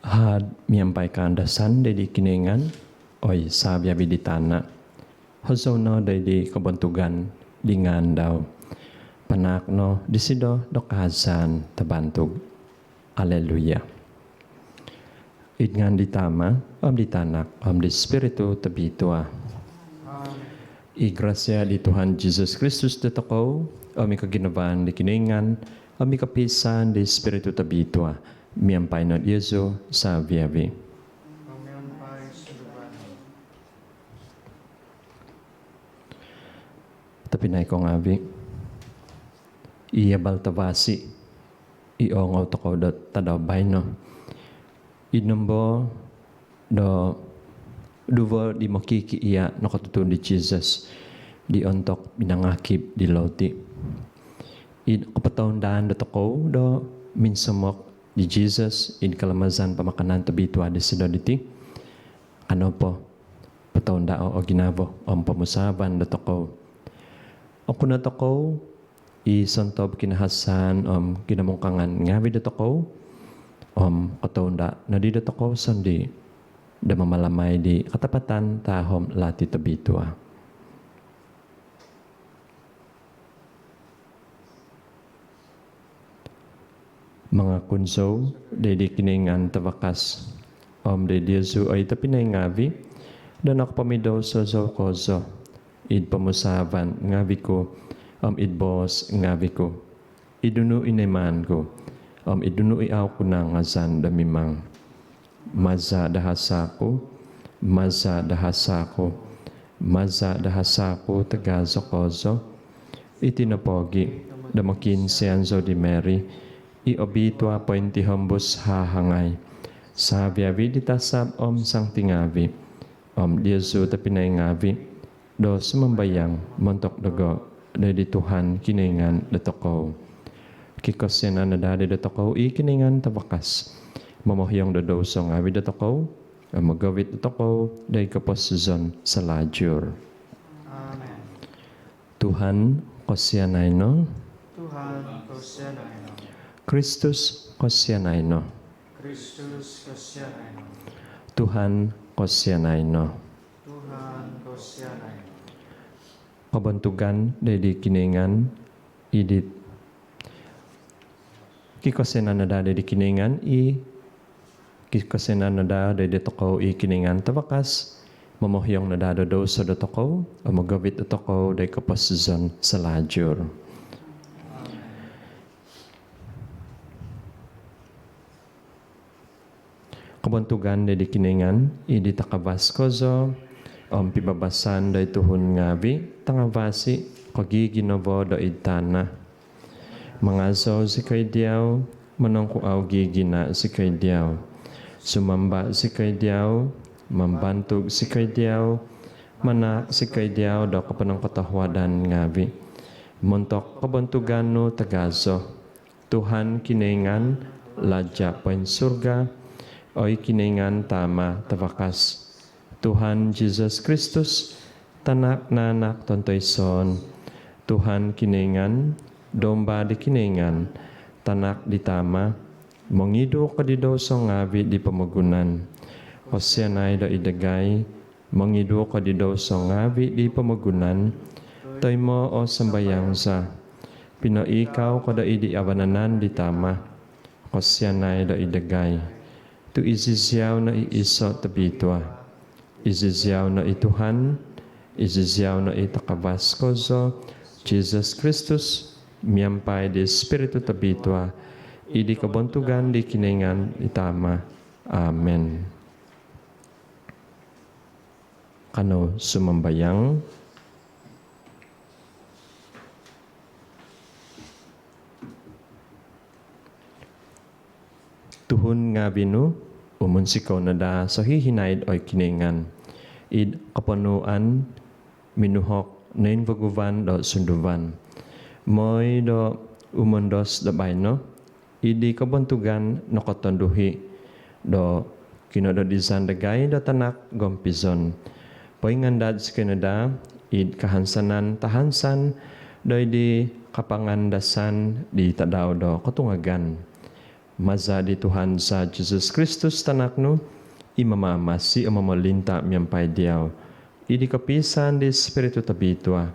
Had menyampaikan dasan dari kiningan, oi sabya biditana. Hozono dari kebentugan dengan daw. Panakno disido dokazan tabantug. Aleluya. Idngan ditama, ditanak, di spiritu tabitua. I gracia di Tuhan Yesus Kristus detako, kaginabaan di kiningan, kapisan di spiritu tabitua. Miampay na Yesu sa viavi. Tapi na ikaw ngavi, iya baltavasi, iongaw toko tadaw bayno. Inombo do duwa di makiki iya nakatutun di Jesus, di ontok binangakib di lauti. Kapataundaan do toko do minsamok di Jesus in kalamazan pamakanan tabitwa di sidoditi. Ano po? Pataunda o ginabo pamusaban do toko. O kuna toko isantob kinahasan kinamungkangan ngawi do toko kataunda na di do toko sandi da mamalamay di katapatan tahom lati tabitwa. Mga kunso, dedi kiningan tabakas. Dedi Yesu ay tapinay ngavi, dan ako pamidaw sa kozo. Id pamusaban ngavi ko, id bos ngavi ko. Idunu ineman ko, idunu iaw ko na ngazan damimang. Maza dahasako, maza dahasako, maza dahasako tagazo kozo. Itinapogi, damakin si Anzo di Mary, iobitwa pointi hambus hahangay. Sabi ditasab sang tingavi. Yesu tapinay ngavi. Do sumambayang montok dago. Dadi Tuhan kiningan datoko. Kikosyan na dadi datoko kiningan tabakas. Mamohyong dodoso ngavi datoko. Magawit datoko. Dahil kaposizon sa lajur. Amen. Tuhan kosyanay no. Tuhan kosyanay no. Kristus kosyanay no. Kristus kosyanay no. Tuhan kosyanay no. Tuhan kosyanay no. Kabantugan dari kiningan idit kikosenan na dari kiningan kikosenan na dari toko kiningan tabakas mamohyong na dado do sa toko magawit toko dari kapasizon sa lajur. Kabantugan dari kiningan idi takabas kozo pibabasan day tuhun ngavi tangavasi kagiginobo do idtana mangaso si kay diyaw manongku aw gigina si kay diyaw sumamba si kay diyaw mambantug si kay diyaw manak si kay diyaw do kapanang katahwadan ngavi montok kabantugan no tagazo Tuhan kiningan ladya pain surga oy kiningan tama tabakas Tuhan Jesus Kristus tanak nanak tontoy son Tuhan kiningan domba di kiningan tanak ditama mongido kadido so ngavi di pamagunan osyanay do idagay mongido kadido so ngavi di pamagunan toy mo o sambayang sa pino ikaw kada idi abananan ditama osyanay do idagay tu izizyaw na iiso tabitwa izizyaw na ituhan izizyaw na itakabas kozo Jesus Kristus miyampay di Espiritu tabitwa idi kabuntugan di kiningan itama. Amen. Kano sumambayang tuhun nga binu umunsikaw na da sa hihinaid oy kiningan. Id kapanuan minuhok nain vaguvan do sunduvan. Moy do umundos da bayno. Idi kabantugan nakotonduhi do kinododizan dagay do tanak gompizon. Poy ngandad sa Canada id kahansanan tahansan do di kapangandasan di tadaw do katungagan. Maza di Tuhan sa Jesus Kristus tanakno, imamamasi o mamalinta miyampay diyaw. Idi kapisan di Espiritu tabitwa,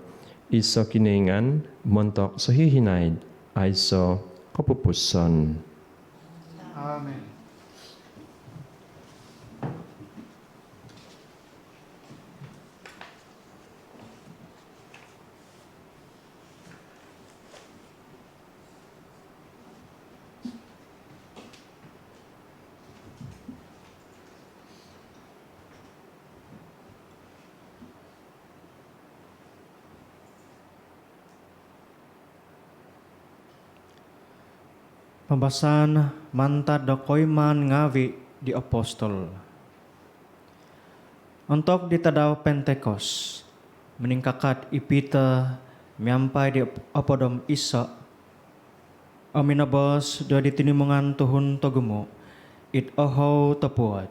iso kiningan, montok so hihinaid, ay so kapupuson. Amen. Pembahasan mantad da koiman ngawi di apostol. Untuk di tadaw Pentekos, meningkakat ipita miampai di apodom isa, aminabos do di tinimungan tuhun togumo, it oho tapuat.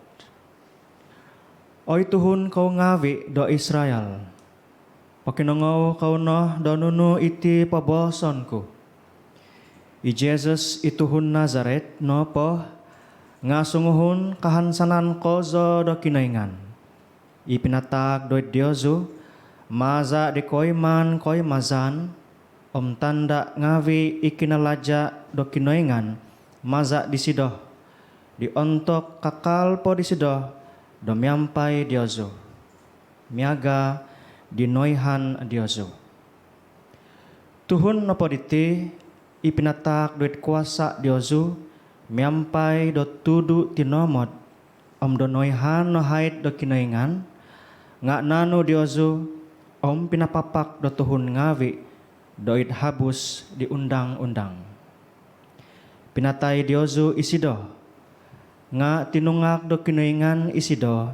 Oy tuhun kau ngawi do Israel, pakinangaw kau no do nunu iti pabosonku. I Jesus ituhun Nazaret no po nga sunguhun kahansanan kozo do kinaingan. Ipinatag do Diyosu maza di koiman koi mazan tanda ngawi ikinalaja do kinaingan maza di sido di ontok kakal po di sido do miampai Diyosu miaga di noihan Diyosu. Tuhun no po diti ipinatak doit kuasa Diyosu miampai do tudu tinomot do noihan no hait do kinaingan nga nano Diyosu pinapapak do tuhun ngawi doit habus di undang-undang. Pinatay Diyosu isido nga tinungak do kinaingan isido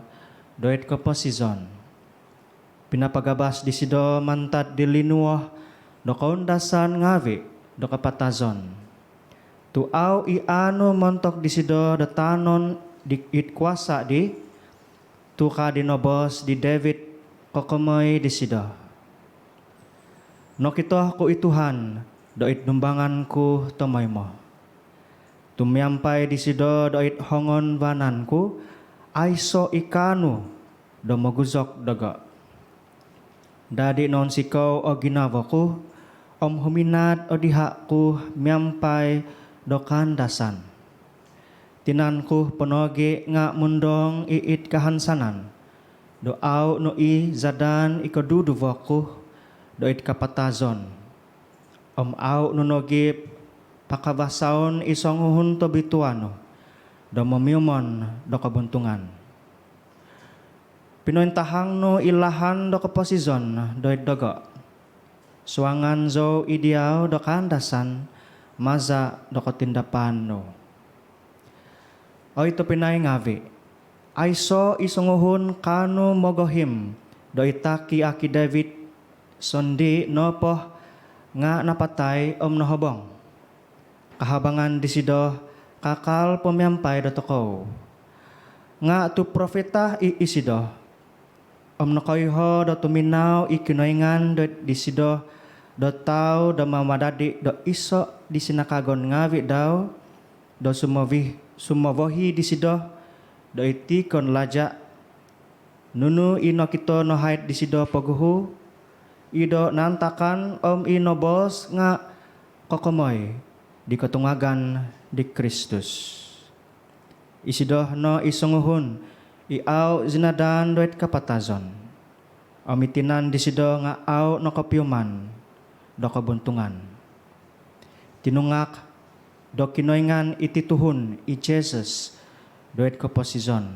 doit kaposizon. Pinapagabas di sido mantad dilinuah do kaundasan ngawi do kapatazon. Tuaw iano montok di sido da tanon di it kuasa di tuka dinobos di David kokomoy di sido. No kito ko ituhan do it numbangan ku tomoy mo. Tumyampay di sido do it hongon banan ku ay so ikanu do maguzok daga. Dadi non sikaw o ginawa ko huminat o diha ku miampay do kandasan. Tinan ku ponogi nga mundong iit kahansanan. Do aw no i zadan ikaduduwa ku do it kapatazon. Aw nunogi pakabasaon isonguhun to bituano do mamiumon do kabuntungan. Pinointahang no ilahan do kaposizon do it dogo. Suangan zo ideal do kandasan maza do katindapan no. O ito pinay ngawi. Ay so isunguhun kanu mogohim do itaki aki David sondi no po nga napatay nohobong. Kahabangan disido kakal pumiampay do toko. Nga tu profeta isido nakoyho do tuminaw ikinoingan do disido do tao do mamadadi do iso di sinakagon ngawi daw do sumovohi disido do itikon laja nunu ino kito no hait disido paguhu ido nantakan inobos nga kokomoy di katungagan di Kristus. Isido no isunguhun iaw zinadan doit kapatazon. Amitinan disido nga aw no kapyuman do kabuntungan. Tinungak do kinoingan itituhun i Jesus doit kaposizon.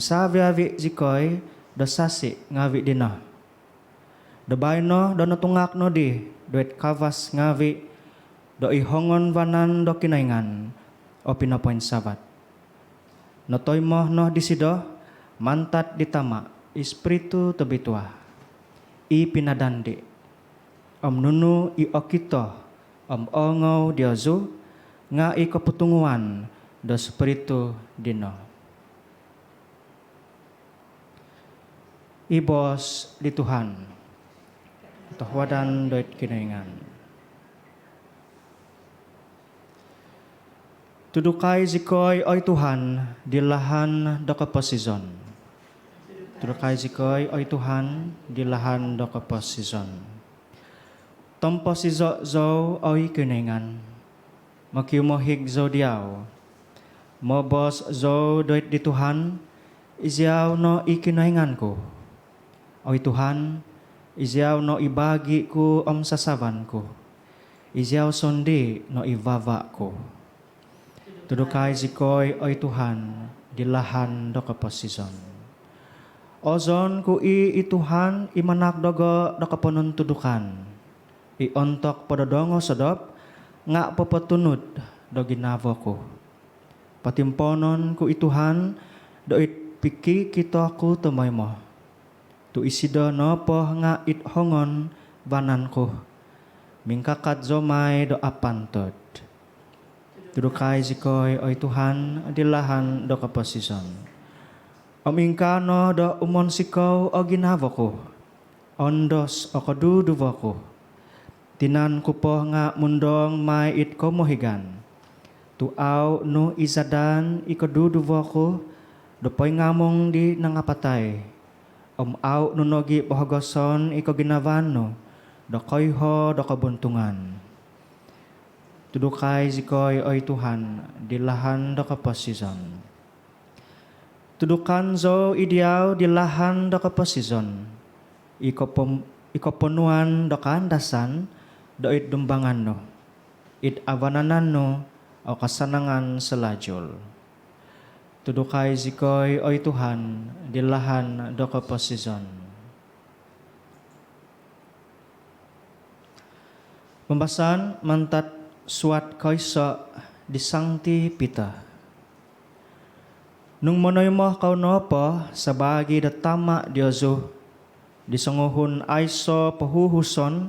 Sabi zikoy do sasi ngawi dina. Do bayno do natungak no di doit kavas ngawi do ihongon vanan do kinoingan o pinapoin sabat. Notoy mo no disido mantat ditama Espiritu tabitwa ipinadandi nunu i okito ongaw Diyosu nga ikaputunguan do Espiritu dino. Ibos di Tuhan tahwadan doit kinaingan. Tudukai zikoy oy Tuhan dilahan do kapasizon. Tudukai zikoy oy Tuhan dilahan do kapasizon. Tompo si zo oy kuningan. Makiumohig zo diaw. Mobos zo doit di Tuhan. Iziaw no ikinaingan ko. Oy Tuhan, iziaw no ibagi ko sasavan ko. Iziaw sondi no ibava ko. Tudukai zikoy oy Tuhan dilahan do kapasizon. Ozon ku Tuhan imanak dogo do kaponon tudukan. Iontok pododongo sedop nga papatunod do ginavo ko. Patimponon ku Tuhan do piki kita ku tumay mo. Tu isido no po nga hongon banan ko. Mingkakat zomay do apantod. Tudukai zikoy oy Tuhan dilahan do kapasizon. Omingkano do umon sikaw o ginavo ko. Ondos o kaduduvo ko. Tinan ko po nga mundong may komohigan. Tuaw no izadan ikaduduvo ko. Dopoy ngamong di nangapatay. Aw nunogi pohagoson ikaginavano. Dokoy ho do kabuntungan. Tudukai zikoy oy Tuhan dilahan do kapasizon. Tudukan zo ideaw dilahan do kapasizon. Ikoponuan do kandasan do dumbangan no. Avananan no o kasanangan selajol. Tudukai zikoy oy Tuhan dilahan do kapasizon. Pembahasan mantat suat kaisa disangti pita. Nung manoy mo kau nopo sa bagi datama Diyoso disanguhun aiso pahuhuson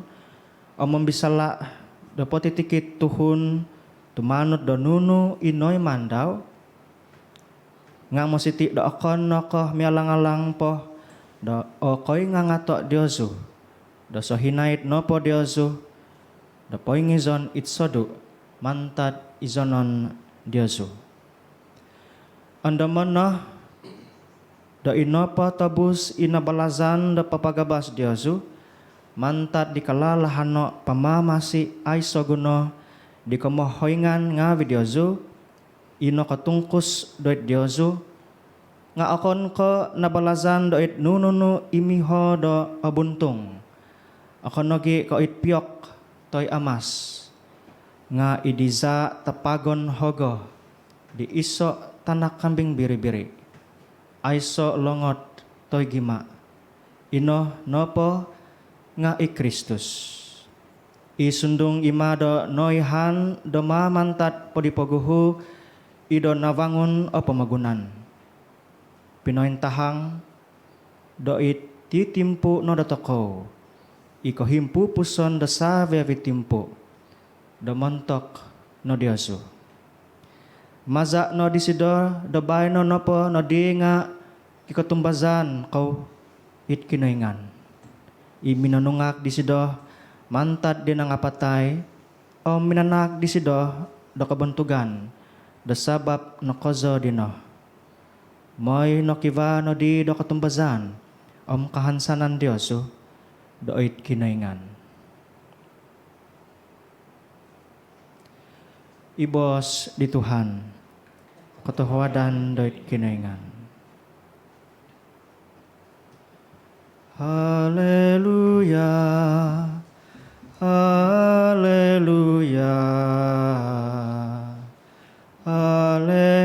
o mambisala dapat titikit tuhun tumanot do nunu inoy mandaw nga mo siti do akon noko mialang-alang po do okoy nga ngato Diyoso do so hinait nopo Diyoso da poingizon itsodu mantat izonon Diyoso. Andaman na da inapa tabus inabalazan da papagabas Diyoso mantat di kalalahano pamamasi ay soguno di kamohoingan nga Diyoso ino katungkus doit Diyoso nga akon ko nabalazan doit nununu imiho do abuntung akon nogi ko itpiok toy amas nga idiza tapagon hogo di iso tanak kambing biri-biri aiso longot toy gima ino nopo nga Kristus isundung imado noihan do mamantat podipoguhu ido nawangun o pamagunan pinointahang do titimpu no datoko iko himpu puson da save vitimpo da montok no Diyoso. Maza no disido da bay no nopo no di nga ikotumbazan kau kinoingan. Iminanungak disido mantat din ang apatay o minanak disido da kabuntugan da sabab no kozo dino. Moy no kiva no di do katumbazan kahansanan Diyoso doit kinaingan. Ibos di Tuhan, katuhawadan doit kinaingan. Haleluya, haleluya, haleluya.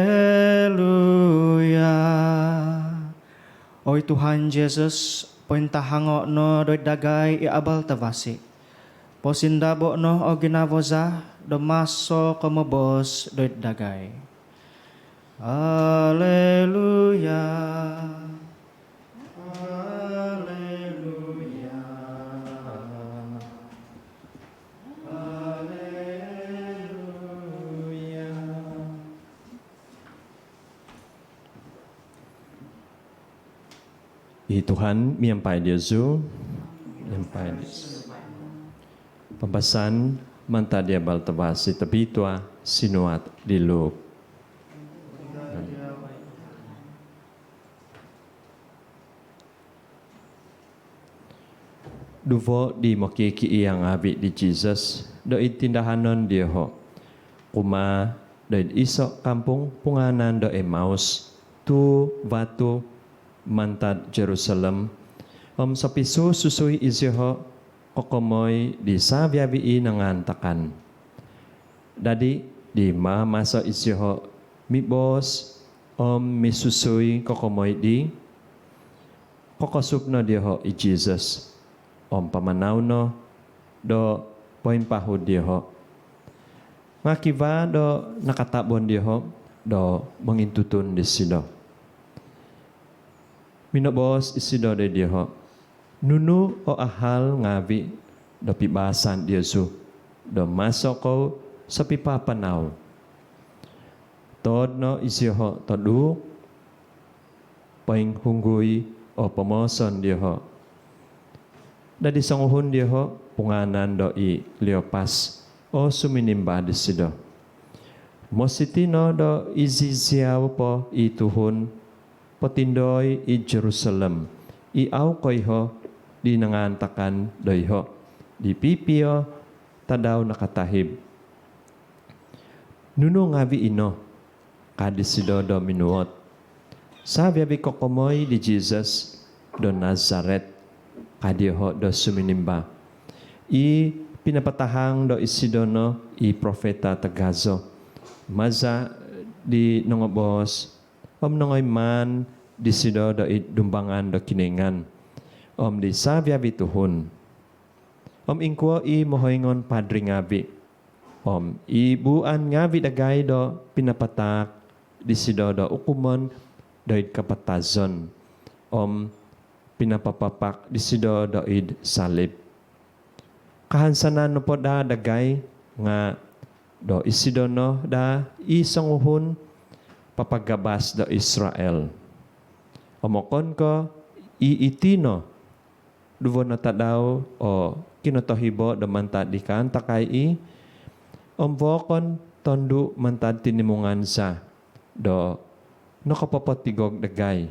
Oy Tuhan Jesus, pointahango no doit dagay iabal tavasi. Posindabo no o ginavoza do maso komobos doit dagay. Haleluya. Haleluya. Haleluya. Tuhan miampai Diyoso, miampai Pembahasan manta dia baltabasi tapi tua sinuat diluk duvo di makiki iyang abi di Jesus do itindahanon dia ho kuma do isok kampung punganan do Emmaus tu batu mantad Jerusalem sa pisu susui isiho kokomoy di sabiabii nangantakan dadi di masa isiho mibos misusui kokomoy di kokosupno dia ho i Jesus pamanaw no do poin pahud dia ho ngakiba do nakatabon dia ho do mangintutun di sido minobos isido de dia ho nunu o ahal ngabi do pibasan dia su do masok ko sa pipapanaw tod no isiho todu poing hunggoy o pamoson dia ho dadi sanguhun dia ho punganan do i Leopas o suminimba di sido mositino do iziziaw po i tuhun potindoy i Jerusalem i aw koy ho di nangantakan doy ho di pipio tadaw nakatahib nuno ngabi ino kadisido do minuot sabi abi kokomoy di Jesus do Nazaret kadiho do suminimba i pinapatahang do isidono i profeta tagazo maza di nongobos nongoy man di sido do i dumbangan do kiningan di sabi abi tuhun ingkwo i mohoingon padri ngabi i buan ngabi dagay do pinapatak di sido do ukumon do id kapatazon pinapapapak di sido do id salib kahansanan no po da dagay nga do isidono da isanguhun papagabas do Israel omokon ko iitino duvo na tadaw o kinotohibo do mantad di kantakay i ombokon tondu mantad tinimungan sa do nakapapatigog dagay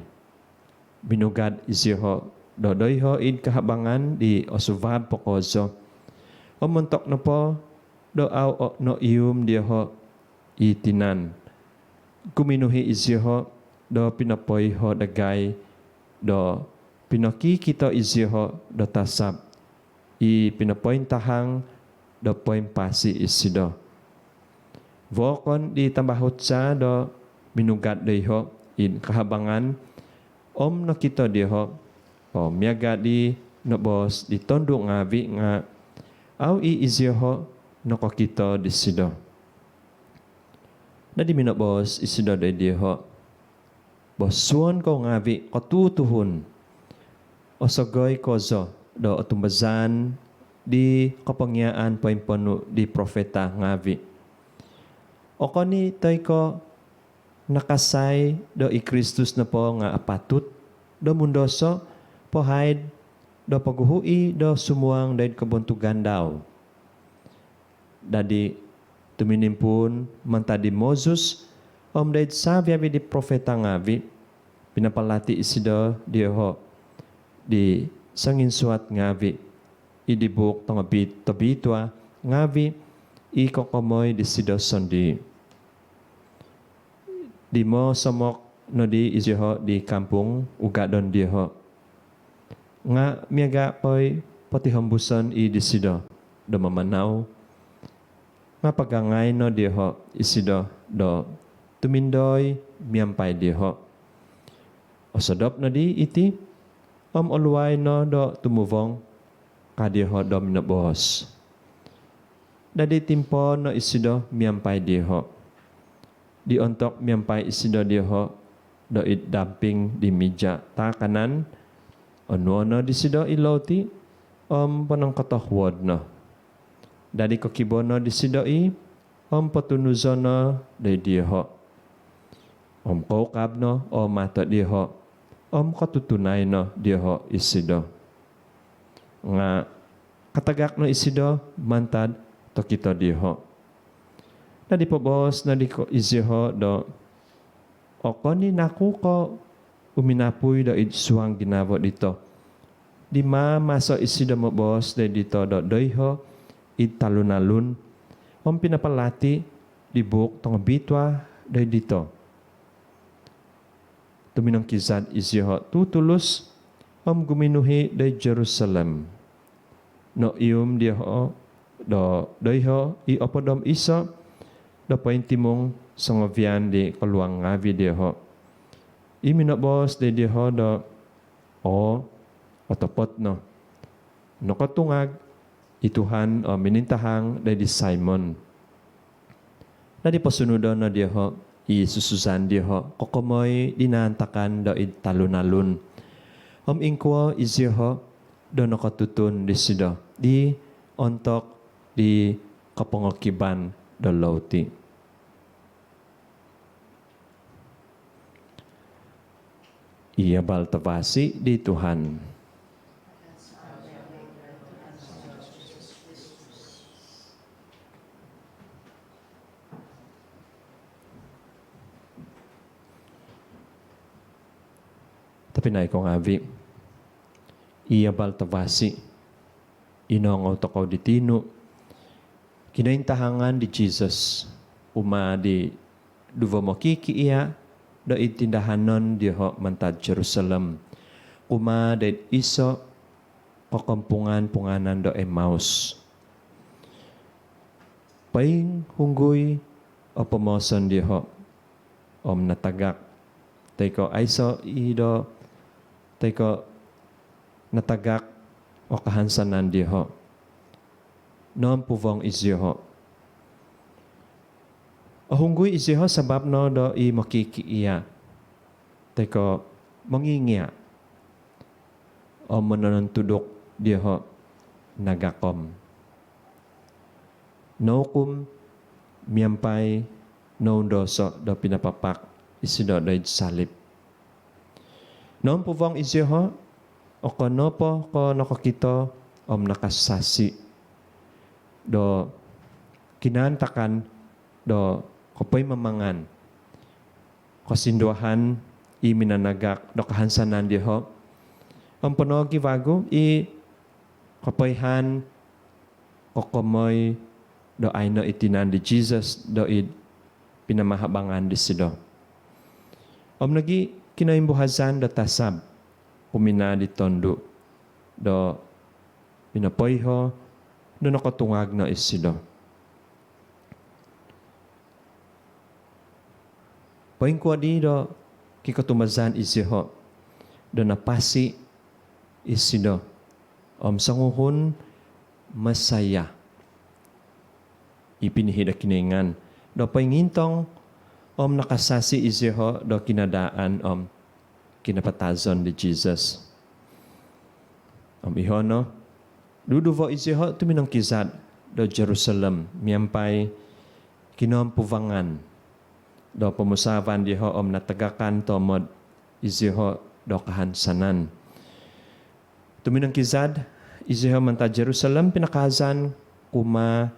binugad isiho do doyho id kahabangan di osuvab pokoso omontok no po do aw no ium diho itinan kuminuhi isiho do pinapoyho dagay do pinakikito isiho do tasab i pinapointahang do poin pasi isido vokon di tambahut sa do minugad diho in kahabangan no kito diho miaga di no bos di tondo ngavi nga aw i isiho no ko kito di sido na di minobos isido de diho bosuon ko ngavi kotutuhun o sogoy kozo do otumbazan di kapangyaan poimponu di profeta ngavi o koni toy ko nakasay do i Kristus na po nga apatut do mundoso pohide do paghuhui do sumuang dahil kabuntugan daw dadi tuminimpun mantadi Moses dahil sabi abi di profeta ngavi pinapalati isido diho di sangin suat ngavi idibuk tangabit tabitwa ngavi ikokomoy di sido sondi di mo samok no di isiho di kampung ugadon diho nga miaga poy pati hambusan i di sido do mamanaw nga pagangay no diho isido do tumindoy miampay diho osodop no di iti oluway no do tumuvong kadiho do minobos dadi timpo no isido miampay diho di ontok miampay isido diho do it damping di meja ta kanan ono di sido iloti panang katohwod no dadi ko kibono di sido i patunuzono de diho kokab no mato diho katutunay no diho isido nga katagak no isido mantad to kito diho dadi po bos na di ko isiho do o ni naku ko uminapuy do id suang ginabo dito di masok isido mo bos de dito do doiho italunalun pinapalati di buk tong bitwa de dito tuminong kizat isiho tutulus guminuhi de Jerusalem no ium diho do doiho i opodom iso do pointimong songovian di keluang ngavi diho imino bos de diho do otopot no katungag ituhan minintahang dari Simon na di pasunodon na diho isususan diho kokomoy dinantakan do talunalun ingkwa isiho do nakatutun di sido di ontok di kapangokiban do lauti iya baltavasi di Tuhan. Tapi na ikong avi, iya baltavasi, inong toko di tino, kinaintahangan di Jesus, di duwa mo kiki iya, do itindahanon di ho mantad Jerusalem, de iso, punganan do Emmaus. Paing hunggoy, o pomoson di ho, natagak, teko aiso ido, teko natagak o kahansanan diho. Noon puvong iziho. Ahunggoy iziho sabab no do i makikiiya. Teko mangingiya. O mananantudok diho nagakom. Nokum miyampay no doso do pinapapak isido do salib. Noon puvong isiho, o konopo ko nakakito nakasasi do kinantakan do kapoy mamangan kasinduahan iminanagak do kahansanan diho ponogi wago kapoyhan kokomoy do ayno itinan di Jesus do pinamahabangan di sido. Nagi kinaimbuhazan do tasab, pumina di tondo, do pinapoyho, do nakatungag na isido. Poing kwa di do kikatumazan isiho, do napasi isido. Sanguhun masaya. Ipinihida kiningan. Do poingintong nakasasi isiho do kinadaan kinapatazon di Jesus. Ihono, duduvo isiho tuminong kizat do Jerusalem, miyampay kinompuvangan. Do pemusavan diho natagakan tomod isiho do kahansanan. Tuminong kizat, isiho manta Jerusalem, pinakazan kuma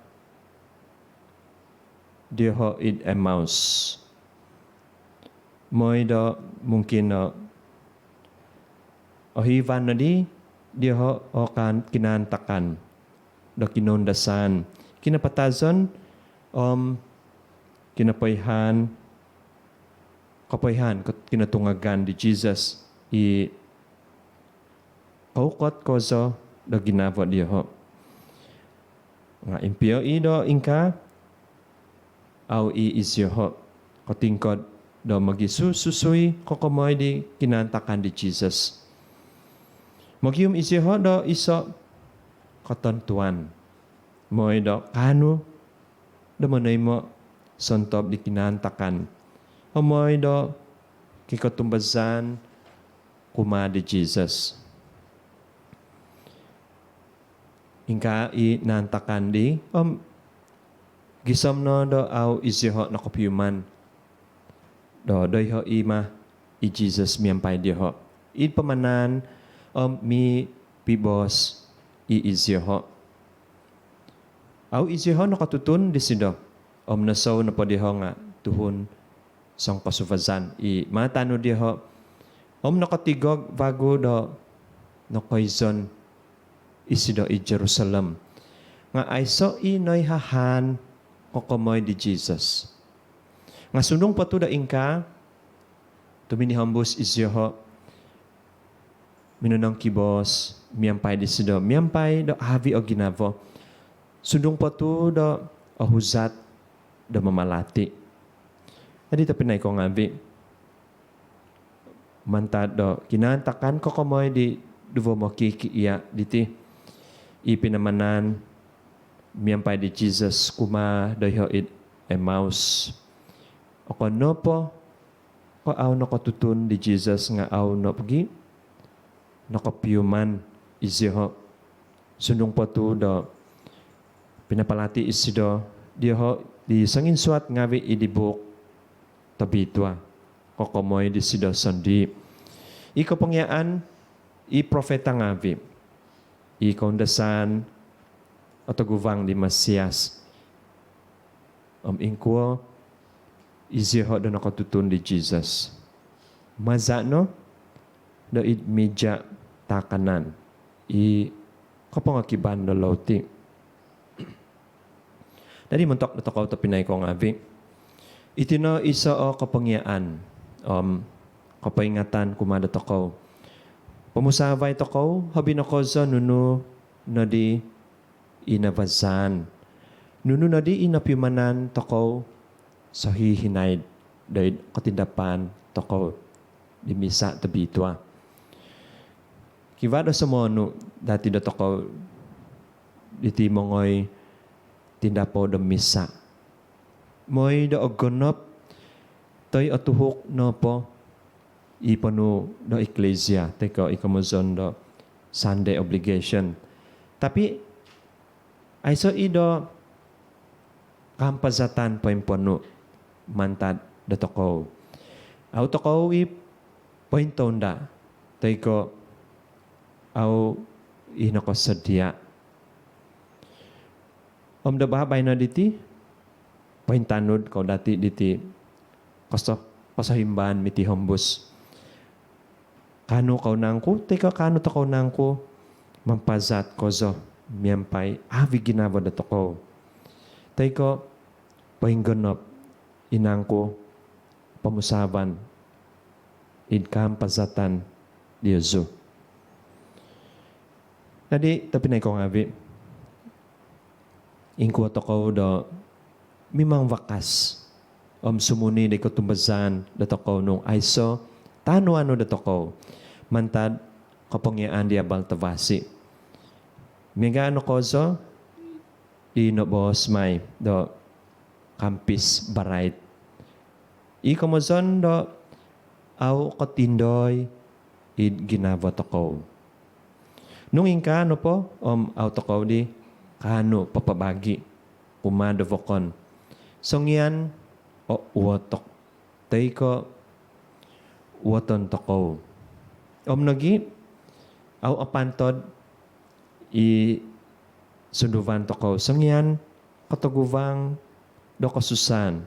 diho id Emmaus. Moy do mungkin ohivan na diho kan kinantakan do kinondasan kinapatazon kinapoyhan kinatungagan di Jesus kaukot kozo do ginavo diho nga impio ido ingka au isyoho katingkod do magisususoy kokomoy di kinantakan di Jesus. Magyum isiho do iso katontuan. Moy do kanu do manay mo sontob di kinantakan. Moy do kikatumbazan kuma di Jesus. Ingka nantakan di gisom no do au isiho na kopyuman. Do doiho ima Jesus miyampay diho. Pamanan mi pibos isiho. Au isiho nakatutun di sido. Nasaw na po diho nga tuhun sang pasufazan. Matano diho. Nakatigog bago do no koizon isido i Jerusalem. Nga aiso inoy hahan kokomoy di Jesus. Nga sundong pa to da inka, tuminihambus isyoho, minunang kibos, miyampay di sido, miyampay do havi o ginavo. Sundong pa to do ahuzat do mamalati. Dito pinay ko ngavi. Mantad do, kinantakan kokomoy di duvo mo kikiya diti. Ipinamanan, miyampay di Jesus kuma do it Emmaus. O no po, ko aw no tutun di Jesus nga aw no pagi, no kapiyuman isiho. Sundong po to do, pinapalati isido, diho, di sangin suat ngawi idibuk tabitwa. Kokomoy di sido sandi. Iko pangyaan, i-profeta ngawi. Ikondasan, otoguvang di Masias. Ingko, isiho do nakatutun di Jesus. Maza no? Do it media takanan. Kapangakiban do lauti. Dari mentok na takaw tapinay ko ngavi. Itino isa o kapangyaan. Kapaingatan kumada takaw. Pamusavay takaw, habi na ko sa nuno na di inavazan. Nuno na di inapimanan takaw sa hihinaid dahil katindapan toko di misa tabitwa. Kivado sa mono dati da toko diti mongoy tindapo da misa. Moy da ogonop toy atuhok no po ipano da eklesia teko ikamozon da Sunday obligation. Tapi ay so ido kampazatan po yung puno mantad da toko. Aw toko i pointon da. Tay ko aw inako sadya. Da babay na diti pointanod ko dati diti kasahimban miti hombus. Kano kaw nangko? Tay ko kano takaw nangko mampazat ko zo miyampay avi ginaba da toko. Tay ko paingganap inangko pamusaban idkam pazatan Diyoso. Nadi tapinay ko ngabi. Ingko toko do mimang wakas sumuni di ko tumbazan da toko nung aiso tano ano da toko mantad kapangyaan di abal tavasi. Miga ano ko zo di no boss may do kampis barait. Iko mo zon do aw katindoy id ginabot ako. Nung inka no po aw takaw di kano papabagi umado vokon. Songyan o uwatok. Tay ko uwaton takaw. Nagi aw apantod i sunduvan takaw. Songyan kataguvang do kasusan,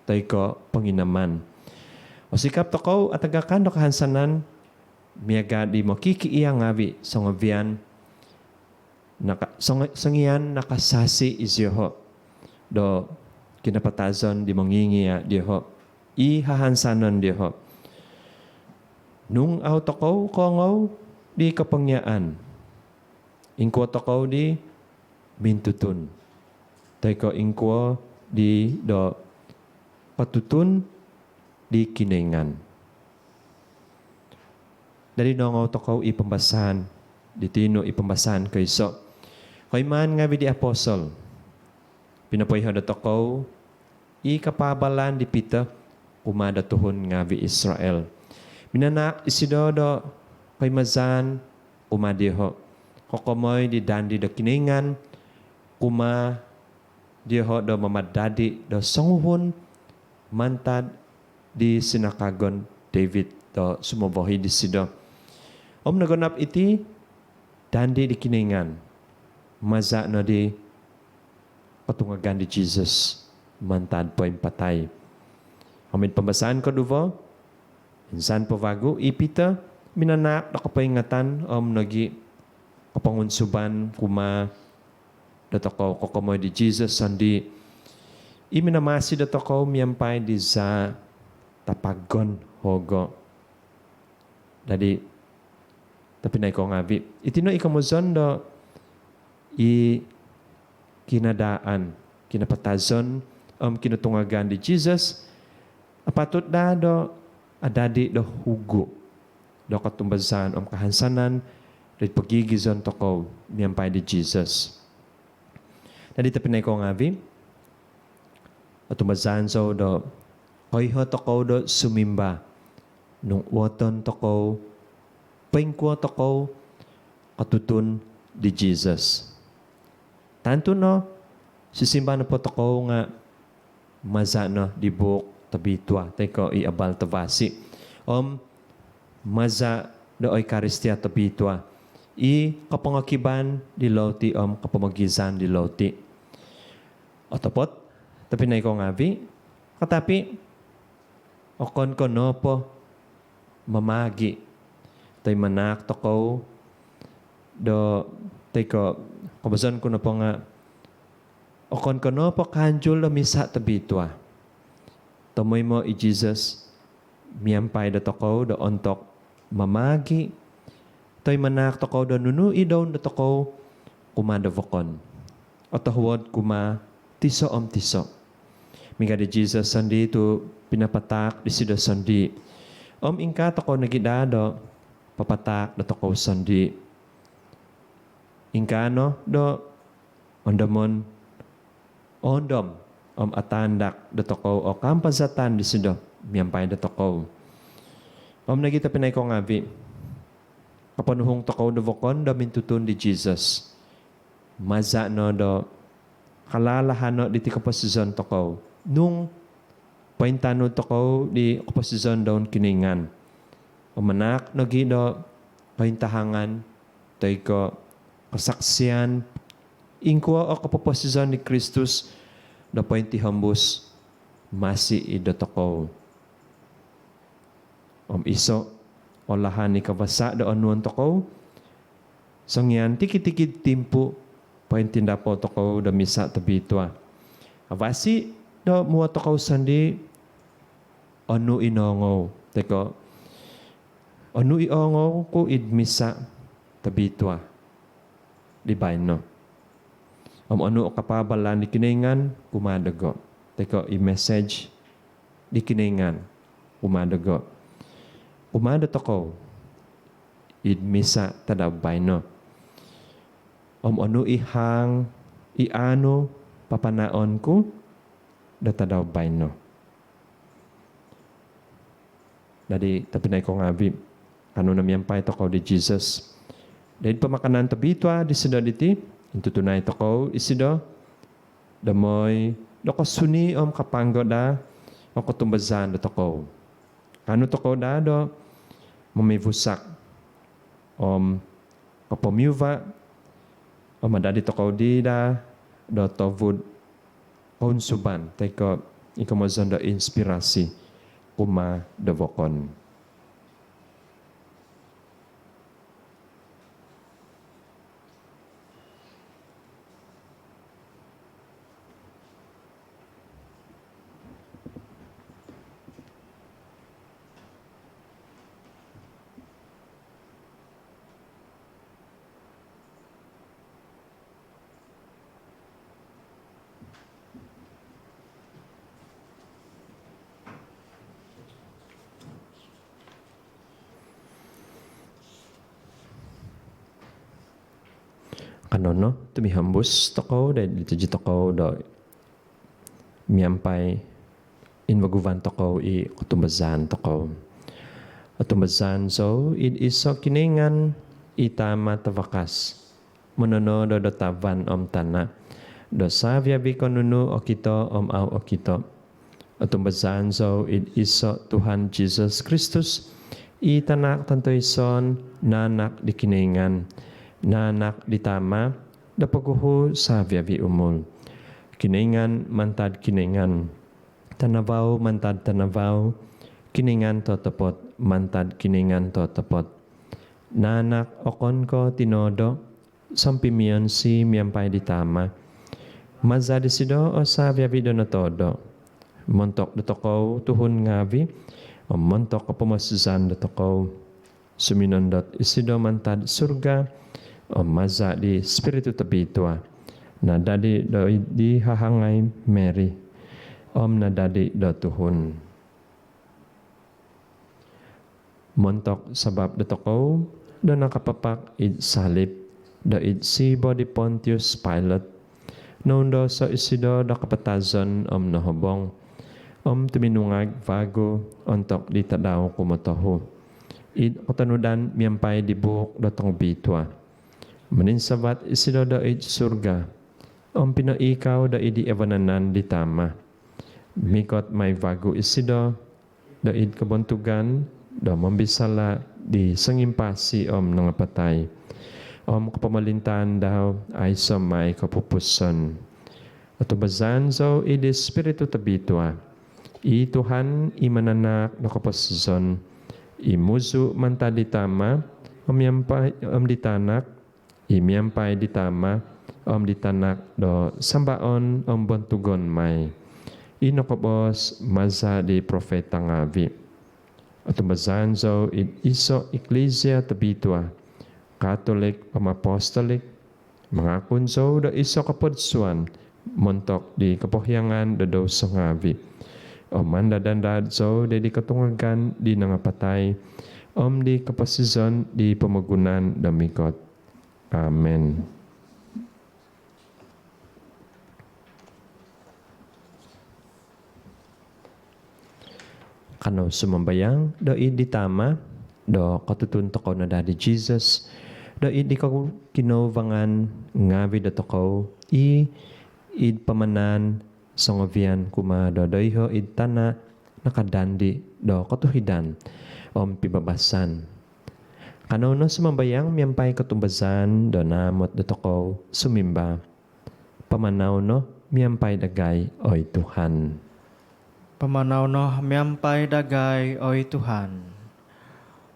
tay ko panginaman. O sikap takaw at agakan do kahansanan, miyaga di mo kikiiyang ngabi sa ngabian, sangiyan nakasasi isyoho, do kinapatazon di mangingiya diho, ihahansanan diho. Nung aw takaw kongaw di kapangyaan, ingko takaw di mintutun, tay ko ingko di do patutun di kiningan. Dari nongaw takaw ipambasahan, di tino ipambasahan kayso. Kay man nga di apostol, pinapayhan na takaw, ikapabalan di pita, kumada tuhon nga vi Israel. Minanak isidodo, kay mazan, kumadiho. Kokomoy di dandi da kiningan, diho do mamadadi do songuhon mantad di sinakagon David do sumobohi di sido. Nagonap iti dandi di kiningan maza no di patungagan di Jesus mantad po yung patay. Amin pambasaan ko duvo insan po vago ipita minanak da kapaingatan nagi kapangunsuban kuma da toko kokomoy di Jesus sandi iminamasi da toko miyampay di za tapagon hogo. Jadi tapi na ko ngabi. Itino ikamuzon do kinadaan, kinapatazon kinutungagan di Jesus. Apatut da do adadi do hugo. Do katumbazan kahansanan do pagigizon toko miyampay di Jesus. Jadi tapi na ko ngabi. Atumbazan so do hoyho toko do sumimba. Nung waton toko, pengkwa toko, katutun di Jesus. Tanto no, sisimba na po toko nga maza no di buk tabitwa. Teko iabal tabasi. Maza do ay karistia tabitwa. Kapangakiban di loti kapamagizan di loti. Otapot, tapi na ikaw ngabi, katapi, okon ko no po, mamagi. Tay manak toko do teko kabasan ko na po nga okon ko no po kanjul na misa tabitwa. Tumoy mo i Jesus miyampay da toko do ontok mamagi. Tay manak toko do nunui daw do toko kumadavokon. Otahuod kuma tiso tiso. Mika di Jesus sandi tu pinapatak di sida sandi. Ingka toko nagidado, papatak na toko sandi. Ingka no, do, ondamon, ondom, atandak na toko, o kampazatan di sido, miyampay na toko. Nagita pinay ko ngabi, kapanuhong toko do vokon, do mintutun di Jesus. Maza no do, kalalahan no, di tikapasizon toko. Nung paintano toko di oposisyon daw kiningan. Manak nagido paintahangan tay ko kasaksiyan ingko o kapoposisyon ni Kristus da painti hambus masi ida toko. Iso olahan ni kabasa da anuan toko. Sangyan tikit-tikit timpo paintinda po toko da misa tabitwa. Avasi do mua toko sandi onu inongo. Teko, onu iongo ko idmisa tabitwa. Libay no. Ano o kapabala ni kiningan, kumadago. Teko, i-message di kiningan, kumadago. Kumadato ko, idmisa tadabay no. Ano ihang, iano, papanaon ko, datadabay no. Jadi tapi naik ko ngabi kanu na miyampay toko di Jesus. Dahil pamakanan tabitwa di sida diti intutunay toko isido damoy doko suni kapanggo da o kutumbazan da toko. Kanu toko da do mamivusak kapomyuva madadi toko di da do tovud konsuban teko ikamazan da inspirasi kuma devokon. Kanono tumihambus toko dahil dito toko do miyampay inwaguvan toko i kutumbazan toko. Kutumbazan so iso kiningan itama tavakas. Monono do tavan tana. Do savya bikonunu okito au okito. Kutumbazan so iso Tuhan Jesus Kristus itanak tantoy son nanak di kiningan. Nanak ditama dapaguhu sa viavi umul. Kiningan mantad kiningan. Tanabaw mantad tanabaw. Kiningan totapot mantad kiningan totapot. nanak okon ko tinodo, sampimion si miyampay di tama. Mazadi sido o sa viavido na todo. Montok do tokaw tuhun ngavi, o montok ko pumasuzan do tokaw. Suminondot isido mantad surga, o maza di spiritu tabitwa. Na dadi do di hahangay Mary. Om na dadi do tuhun. Montok sabab do tokaw, do nakapapak id salib, do id si body Pontius Pilate. Noon so isido do kapatazon nahobong. Tuminungag vago ontok di tadaw kumotoho. Id kotanudan miyampay di buhok do tong bitwa. Maninsabat isido do id surga. Pinoikaw do idi evananan di tama. Mikot may vago isido do id kabuntugan do mambisala di sangimpasi nang patay. Kapamalintaan daw ay sa may kapupuson. At ubazan so idi spiritu tabitwa. I Tuhan imananak na kapupuson. Imuzu manta di tama. Ditanak. Imiyampay di tama. Ditanak do sambaon bontugon may. Inokobos maza di profeta ngavi. At ubazan so iso Ecclesia tabitwa. Katolik, pamapostolik, mga kunso da iso kapodsuan, montok di kapohyangan da daw sa ngavi. Mandadandad so di katungagan di nangapatay, di kapasizon di pamagunan da mikot. Amen. Kano sumambayang, do di tama, do katutunto ko na Daddy Jesus, do di ko kinovangan ngavi da tokaw, id pamanan songovian kuma do doiho id tana nakadandi do katuhidan pibabasan. Kano no sumambayang miyampay katumbazan do namot do tokaw sumimba. Pamanaw no miyampay dagay oy Tuhan. Pamanaw no miyampay dagay oy Tuhan.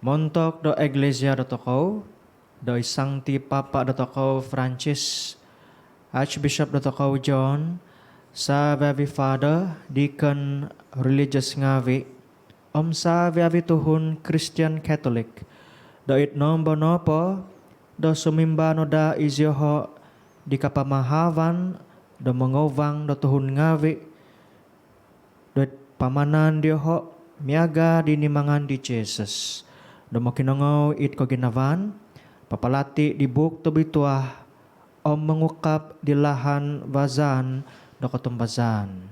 Montok do Iglesia do tokaw, do Sancti Papa do tokaw Francis, Archbishop do tokaw John, sa Viavi Father, Deacon Religious Ngavi, sa Viavi Tuhun Christian Catholic, do itnombo no po, do sumimba no da izyoho, di kapamahavan, do mangowang do tuhun ngavi, do pamanan diyoho, miaga dinimangan di Jesus. Do makinangaw it ko ginavan, papalati di buk to bituah, mengukap di lahan vazan do katumbazan.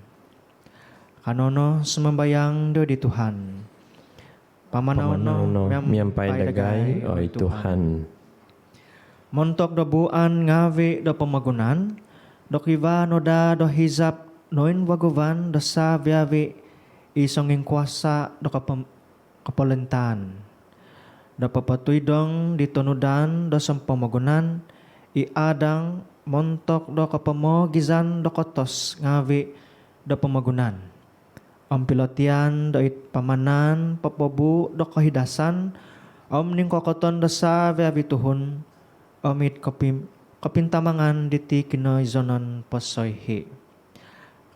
Kanono sumambayang do di Tuhan. Pamanaw no miyampay dagay oy Tuhan. Montok do buan ngavi do pamagunan, do kiva no da do hizap noin wagovan do sa viavi isonging kuasa do kapalentan. Da papatuidong ditunudan do sampamagunan, iadang montok do kapamogizan do kotos ngavi do pamagunan. Ang pilotian do it pamanan, papabu do kahidasan, ning kokoton do sa viavituhun, it kapintamangan diti kinoizonon pasoyhi.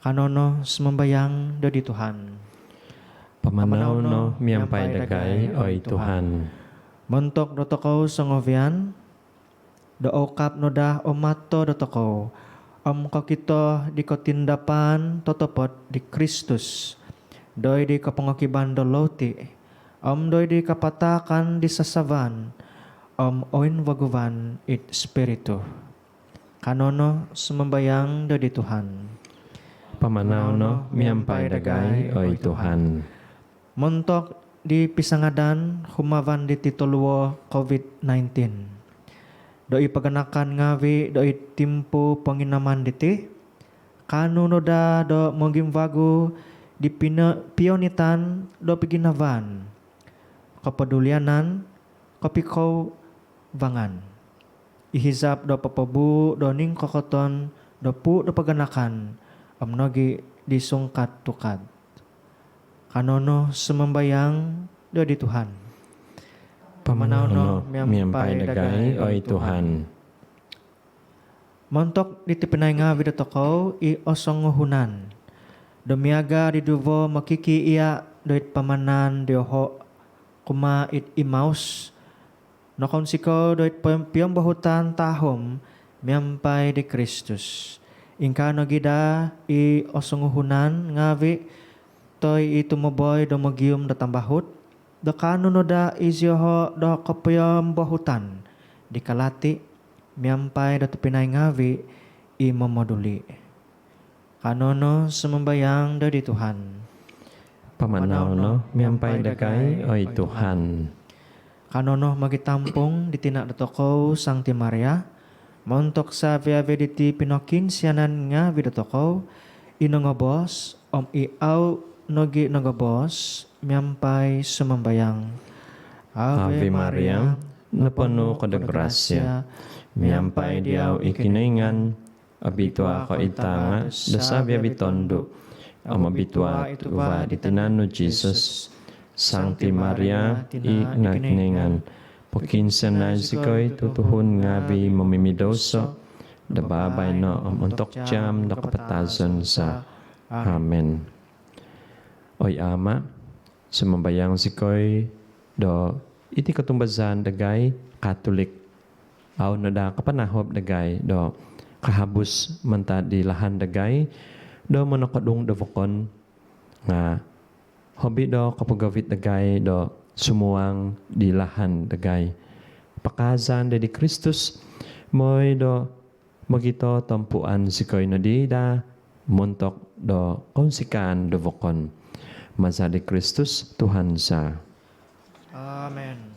Kanono sumambayang do di Tuhan. Pamanaw no miyampay dagay oy Tuhan. Montok do tokaw sangovian, do okap no da mato do tokaw, kakito di katindapan totopot di Kristus, doy di kapangakiban do loti, doy di kapatakan di sasavan, oin waguvan it spiritu. Kanono sumambayang do di Tuhan. Pamanaw no miyampay dagay oy Tuhan. Montok di pisangadan humavan di titulwo COVID-19. Do ipaganakan ngavi do itimpo panginaman diti. Kanu no da do mogimvago di pionitan do piginavan. Kapadulianan kapikaw vangan. Ihizap do papabu do ning kokoton do pu do paganakan amnogi di sungkat tukad. Kanono sumambayang do di Tuhan. Pamanawno miyampay dagay oy Tuhan. Montok di tipinay nga vidotoko i osonguhunan. Domiaga di duvo makiki iya doit pamanan dioho kuma it imaus. Nokon siko doit piyong bahutan tahom miyampay di Kristus. Ingkano gida i osonguhunan ngavi toy itumuboy do magium da tambahut. Da kano no da izyoho do kapayam bahutan di kalati miyampay da pinay ngavi i mamoduli. Kanono sumambayang dari Tuhan. Pamanawno miyampay dagay oy Tuhan. Kanono magitampong di tinak datokaw Sangti Maria. Montok sa viavediti pinokin siyanan nga vidatokaw. Inongobos iaw nogi nogobos miyampay sumambayang. Ave Maria, napuno ka da grasya, miyampay diyaw ikinaingan, abitwa ka itanga, dasabya bitondo, amabitwa ituwa itinano Jesus, Sancti Maria, ikinaingan, pakinsan na sikoy tutuhon nga bi mamimidoso, dababay no amuntok jam na kapatasan sa Amen. Oy Ama, sumambayang sikoy do iti katumbazan dagay Katolik. Aw na da kapanahob dagay do kahabus manta di lahan dagay do manakadung davokon nga hobi do kapagawit dagay do sumuang di lahan dagay. Pakazan di Kristus moy do magito tampuan sikoy na di da montok do konsikan davokon. Masa di Kristus Tuhan sa. Amen.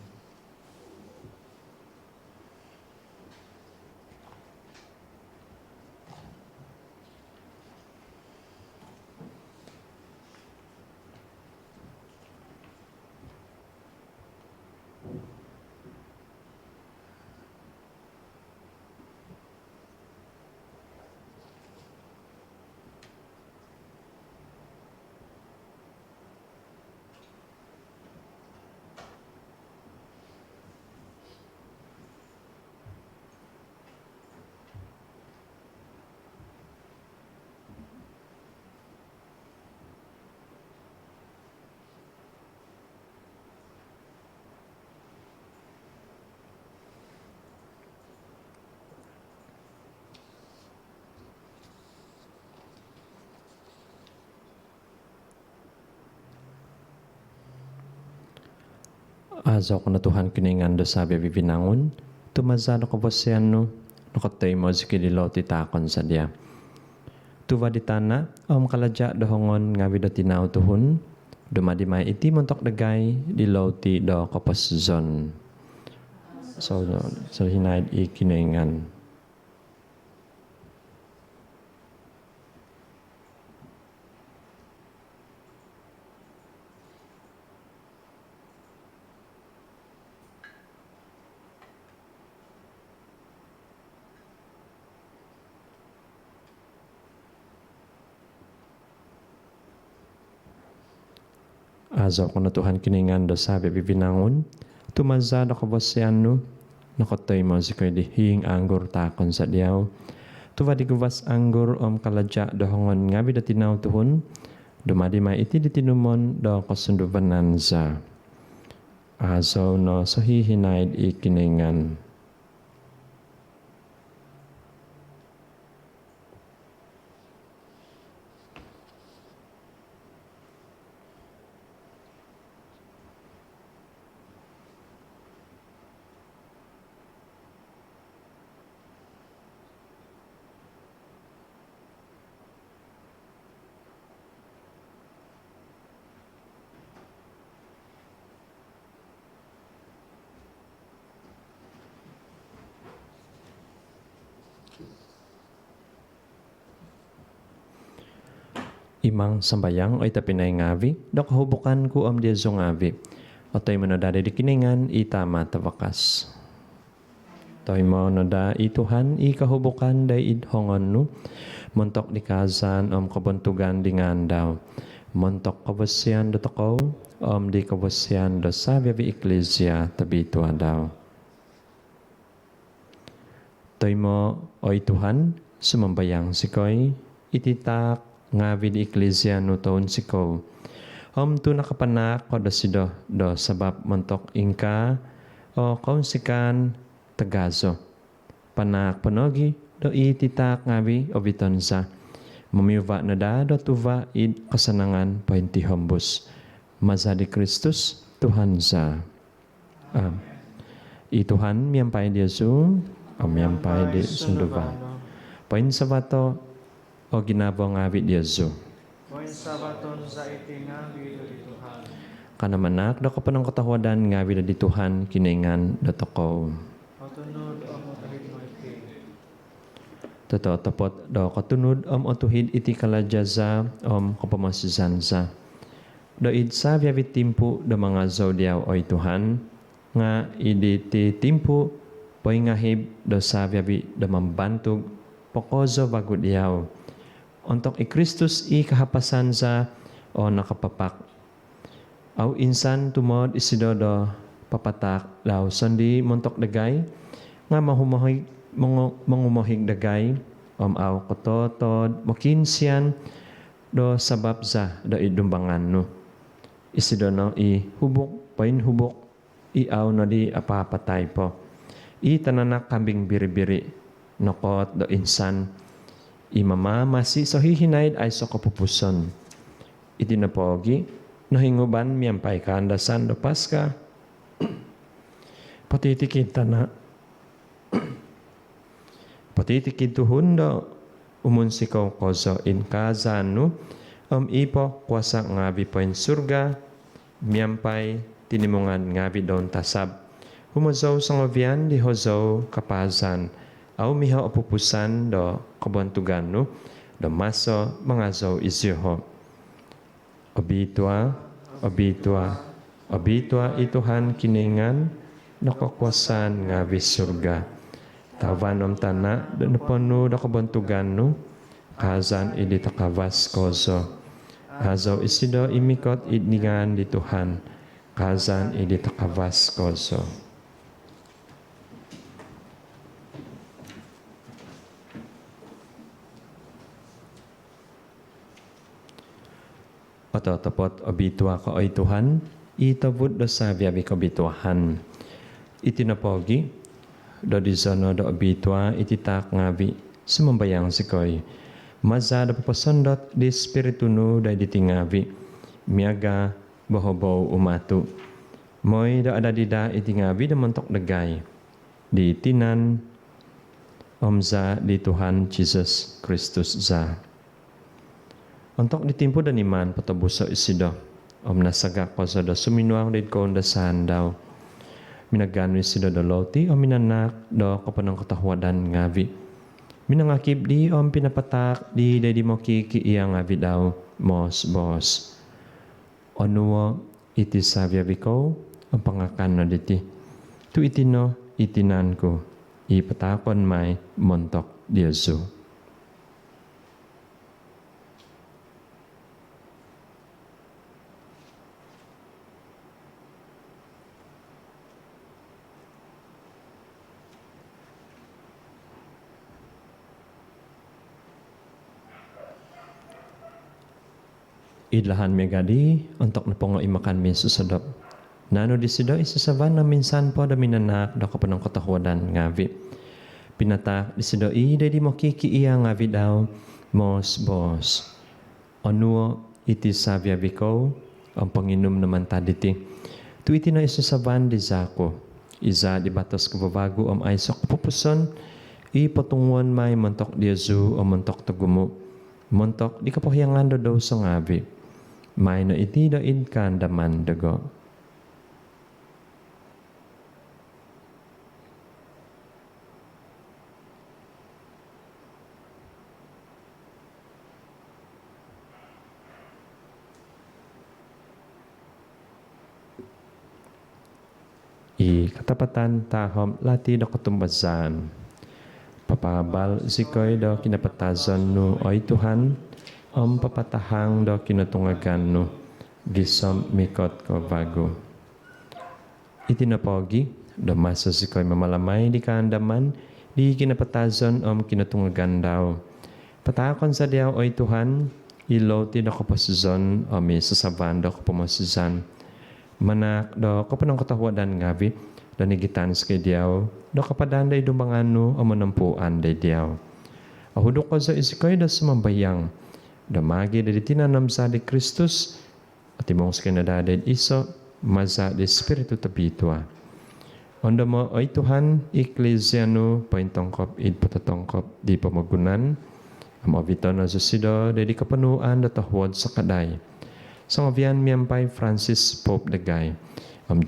Azo ko na Tuhan kiningan do sabi bibinangon, tumazano ko po siya no, nakatay mo si kililaw titakon sa dia. Tuwa di tana, kaladya dohongon nga wido tinaw tuhon, dumadimay iti montok dagay, dilaw ti do kapos zon. So hinaid ikiningan. Azo ko na Tuhan kiningan do sabi bibinangon, tumazado ko ba siya no, nakatoy mo si koy di hing anggur takon sa diyaw. Tuwa di guwas anggur kaladya dohongon nga bida tinaw tuhon, dumadi may iti di tinumon do kasundubanan sa. Azo no so hihinaid ikiningan. Imang sambayang oy tapinay ngavi, dok hubukan ku dia zongavi. Otoy mo no da di kiningan, itama tawakas. Toy mo no da ituhan, ikahubukan day idhongon no. Montok di kazan kabuntugan di ngandaw. Montok kabasyan dotoko, di kabusyan do sabi vi Eklesia tabitu daw. Toy mo, oy Tuhan, sumambayang sikoy, ititak ngavi di Eklesia no taon siko. Tu nakapanak ko do sido do sabab mentok ingka o kaunsikan tagazo. Panak panogi do ititak ngavi o bitonsa. Mamiwa na da do tuva id kasanangan pahinti hambus. Maza di Kristus Tuhan sa. I Tuhan miyampay di Yesu, o miyampay di sunduba. Pain sabato o ginabong ngavi di Yesu. Poin sabaton sa itingawi di Tuhan. Kanamanak do kapanang katawadan ngawi di Tuhan kiningan do toko. Patunod ang utahid mo iti. Totoo tapot do katunod otuhid iti kalajaza kapamasisansa. Do idsa viavit timpu do mga zodiaw oy Tuhan nga idi ti timpu poy ngahib do sa viavi do mambantog pokozo bago diyaw. Untuk Kristus kahapasan sa o nakapapak. Aw insan tumod isidodo papatak law sandi montok dagay nga mangumahig dagay aw kototod makinsian do sabab sa do idumbangan no. Isidono hubok pain hubok aw no di apapatay po. Tananak kambing biri-biri nokot do insan imamamasi so hihinaid ay so kapupuson. Itinapogi, nahinguban miyampay kaandasan do Paska. Patitikid na. Patitikid tuhun do umunsikaw koso in kazanu ipo kuasa ngabi poin surga miyampay tinimungan ngabi don tasab. Humazaw sa ngavian di hozaw kapazan. Aw miha apupusan do kabantugan no do maso mga zaw isyoho. Obitwa ituhan kiningan nakakwasan nga bisurga. Tawanom tana do napano do kabantugan no kazan idi takavas koso. Azaw isido imikot idningan di Tuhan kazan idi takavas koso. Patotapot obitwa ka oy Tuhan, itabud do sabya bi kabituhan. Itinapogi, do dizono do obitwa ititak ngabi, sumambayang sikoy. Maza do papasondot di spiritu no da ditingavi, miaga bahobaw umatu. Moy do adadida itingavi do mentok dagay. Di tinan, omza di Tuhan Jesus Kristus za. Untuk ditimpo dan iman patabuso isido. Nasagak ko sa da suminuang did ko da sandaw. Minagano isido da loti minanak do kapanang katahwadan ngavi. Minangakib di pinapatak di mo kiki iya ngavi daw mos bos. Onuo iti savya biko pangakan na diti. Tu itino itinan ko. Ipatakon may montok di Yesu. Idlahan megadi untuk napongo imakan min susadop. Nano disido isasaban na minsan po da minanak da kapanang katahwadan ngavi. Pinatak disido day di mo kiki iya ngavi daw mos bos. Onuo iti savya biko ang panginom naman taditi. Tu iti na isasaban di zako. Iza di batas kababago am aysok pupuson. Ipatunguan may mantok di Yesu o mantok tagumo. Mantok di kapahiyangan daw sa ngavi. May na iti da inkan daman dago. Katapatan tahom lati do katumbazan. Papabal sikoy do kinapatazon no oy Tuhan. Papatahang do kinutungagan no. gisom mikot ko bago. Itinapogi, damasa si ko'y mamalamay di kaandaman, di kinapatazon kinatungagan daw. Patakon sa diyaw oy Tuhan, ilaw ti do ko pasizon sasaban do ko pumasizan. Manak do ko panang katawadan ngabi, danigitan sa kay diyaw, do kapadan day dumangano manampuan day diyaw. Ahudok ko sa isikoy da sumambayang, damagi da tinanam sa di Kristus, at imong sa kinadadad iso, maza di Espiritu tabitwa. Onda mo ay Tuhan, Ecclesiano, paintongkop, id patatongkop, di pamagunan, amabito na susido, di kapanuan da tahwad sa kaday. Sa ngabian miyampay Francis Pope Dagay,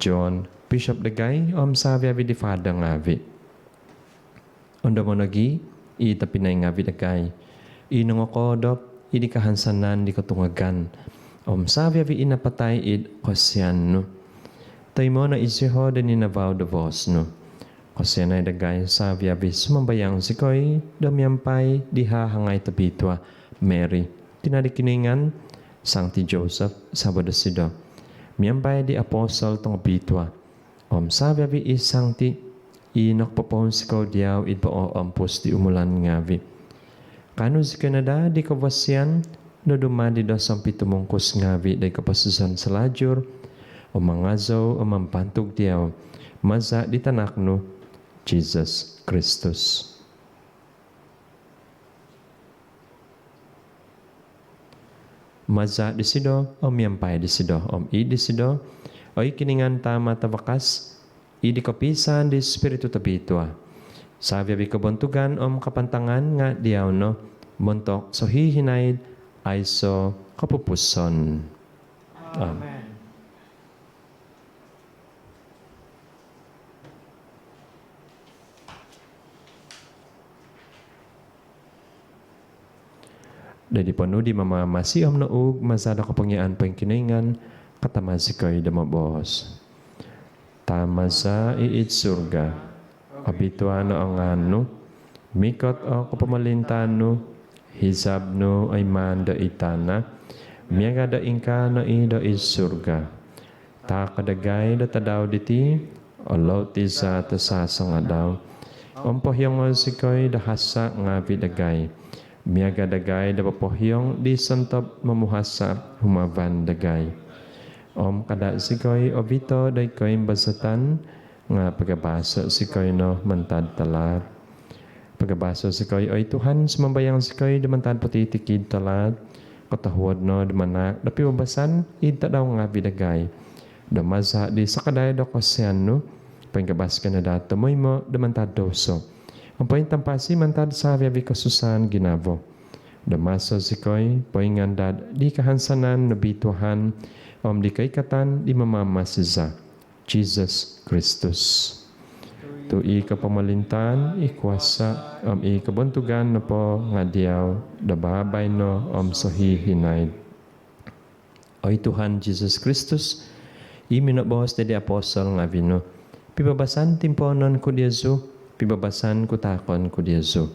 John Bishop Dagay, sabi di Fada ngavi. Onda mo nagi, itapinay ngavi Dagay. Inangokodop, idi kahansanan di katungagan. Sabi inapatay id kosyan no. Tay mo na isiho din ninabaw da vos no. Kosyan ay Dagay sabi sumambayang sikoy, damyampay diha hangay tabitwa Mary. Tinadikiningan, Sancti Joseph, Sabado Sido. Miyampay di apostol tong bitwa. Sabi Sancti, inok papon sikaw diyaw id pao ampos di umulan ngavi. Kano si Canada di kawasyan, no dumadi daw sa pitumungkos ngavi day kapasusan sa lajur, o mangazaw o mampantog diyaw, maza di tanakno, Jesus Christus. Maza di sido, miyampay di sido, i di sido, o ikiningan tama tabakas, i di kapisan di Espiritu tabitwa. Sabi kabuntugan kapantangan nga diyaw no, montok so hihinaid, ay so kapupuson. Amen. Dadi panu di mamamasi naug masada kapangyaan pangkiningan katamasi koy damabos. Tamasa iit surga, abituano ang ano, mikot o kapamalintano, hisab no ay manda itana, miyaga da inka no ido is surga. Ta kadagay da tadaw diti, olaw ti sa tasasa nga daw. Ompohyong sikoy da hasa nga bidagay. Miyaga dagay da papohyong di santop mamuhasa humavan dagay. Kada sikoy obito day koy basatan nga pagabasa sikoy no mantad talat. Pagabasa sikoy oy Tuhan sumambayang sikoy damantad patitikid talat. Katahuad no damanak dapi babasan id tadaw nga bidagay. Damasa di sakaday do kasyan no. Pagabas ka na dato moy mo damantad doso. Ang paintampasi mantad sa viabi kasusan ginavo. Damasa sikoy poingandad di kahansanan nabituhan di kaikatan di mamamasiza. Jesus Christus. Tu kapamalintan, ikwasa, ikabuntugan na po nga diyaw, dababay no, sohi hinayd. Oy Tuhan Jesus Christus, iminabos de apostol nga vino, pibabasan timponon ko diyazu, pibabasan ko takon ko diyazu.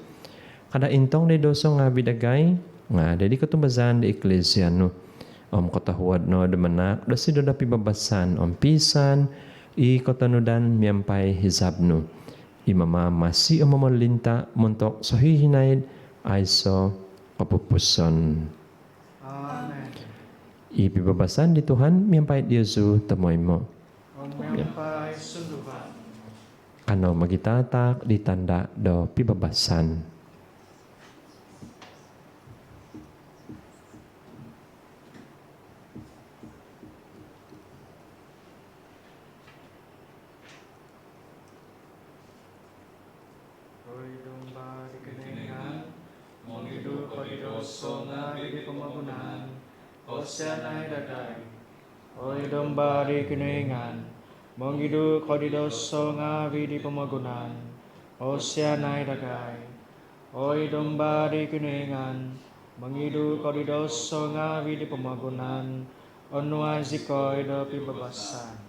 Kada intong de doso nga bidagay, nga dedi ko tumbazan de Ecclesia no, katahuad no, damanak, dasido da pibabasan, pisan, ikotanudan miyampay hisabno. Imamamasi o mamalinta montok sa hihinaid ay so kapupuson. Amen. Ipibabasan di Tuhan miyampay Diyosu tamoy mo. Miyampay sunduban. Ano magitatak di tanda do pibabasan. Osanay dagay, oy domba di kinuingan, mongidu kodidoso nga vidi pamagunan, osanay dagay, oy domba di kinuingan, mongidu kodidoso nga vidi pamagunan, onwa zikoy do pibabasan.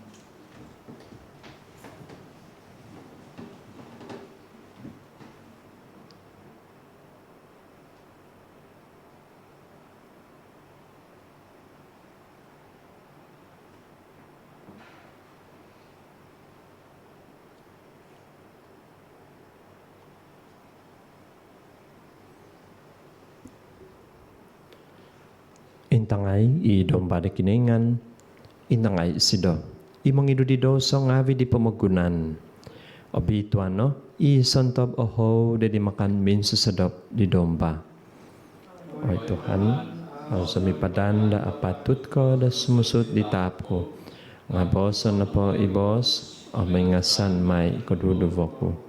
Intangay i domba de kinengan, intangay sido. Imong idu di doso ngawi di pemagunan. Obi tuano, i santob oho de dimakan min sesedap di domba. Oi Tuhan, sami padan da apatut ko da sumusut di tapko. Ngabosan na po ibos, o may ngasan may koduduvoku.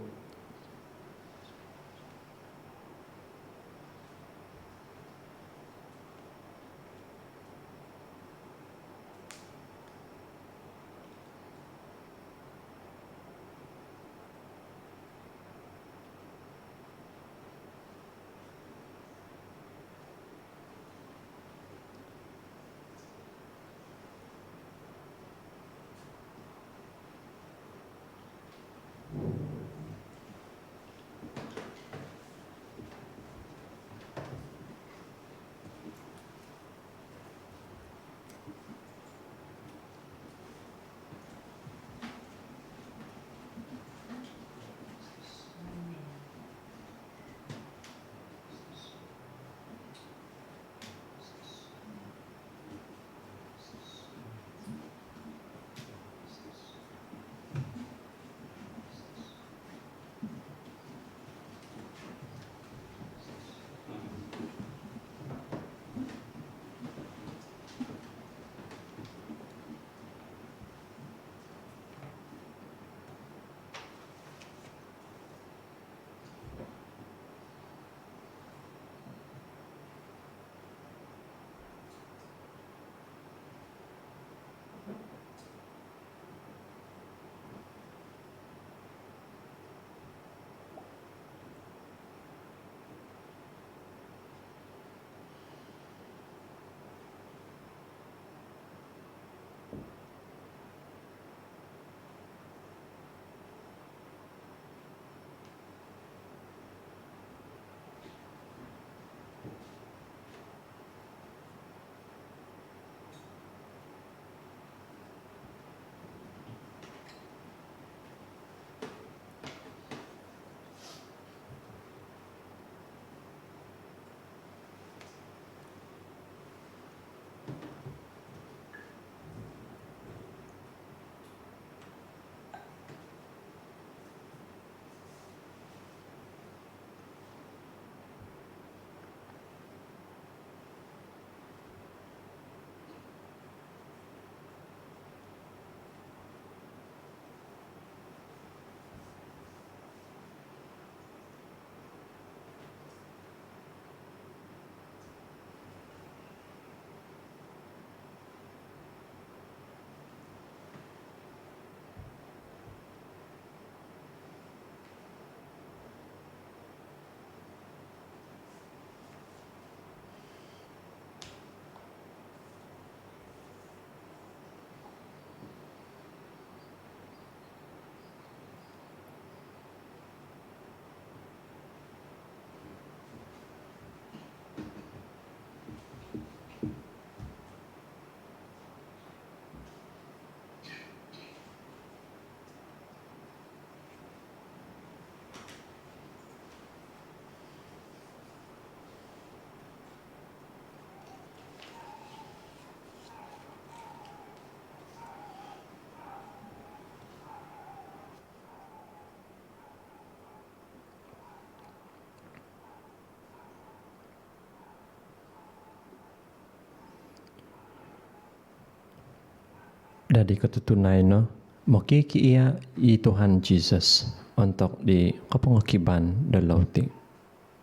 Dari ketutunay no, makiki iya i Tuhan Jesus untuk di kepengakiban dalauti.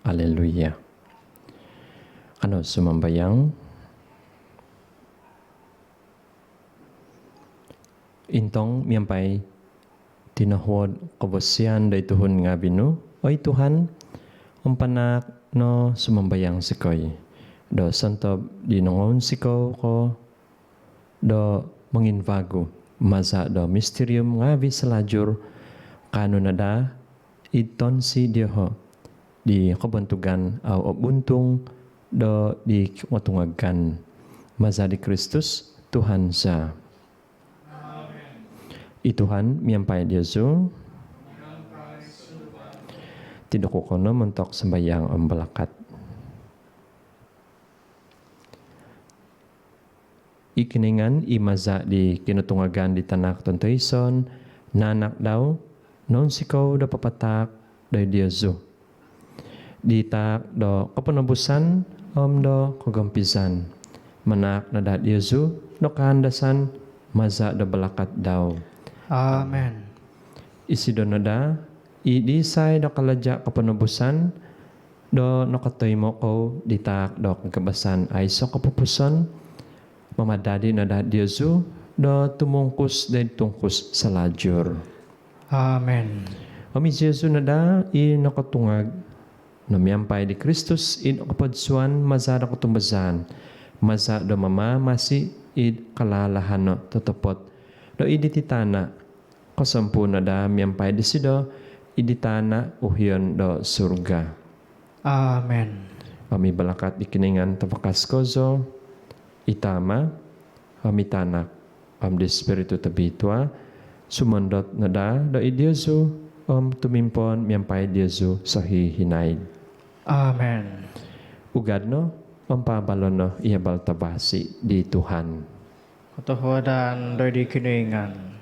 Haleluya. Ano sumambayang intong miyampay tinahod kabasian day Tuhan nga binu. Oy Tuhan, umpanak no sumambayang sikoy. Do santob dinongon sikaw ko do menginvagu maza do misterium ngawi selajur kanunada iton si Dioho di kebentugan au buntung do di watungagan maza di Kristus Tuhan sa. I Tuhan miampai Yesu tidak kono mentok sembayang ombalakat. di kiningan imaza di kinutungagan di tanak tontoison, nanak daw, non sikaw da papatak da Diyoso. Di tak do kapenebusan do kagampisan. Manak na da Diyoso do kahandasan maza da balakat daw. Amen. Isido na da, idisay do kalaja kapenebusan, do nakatoy mo ko ditak do kagabasan ay so kapupuson, mamadadi na da Diyoso, do tumungkus da tungkus sa lajur. Amen. Ami Diyoso na da, nakatungag, namiyampay di Kristus, kapadsuan, maza da kutumbazan, maza do mama, masi, kalalahan no, totopot, do idititana, kasampu na da, miyampay di sido, iditana, uhyon do surga. Amen. Ami balakat ikiningan tapakas kozo, itama, ami tanak, di Espiritu tabitwa, sumondot na da, do Diyoso, tumimpon, miyampay Diyoso sa hihinay. Amen. Ugad no, pabalon no, iabal tabasi di Tuhan. Katuhudan doy di kinuingan.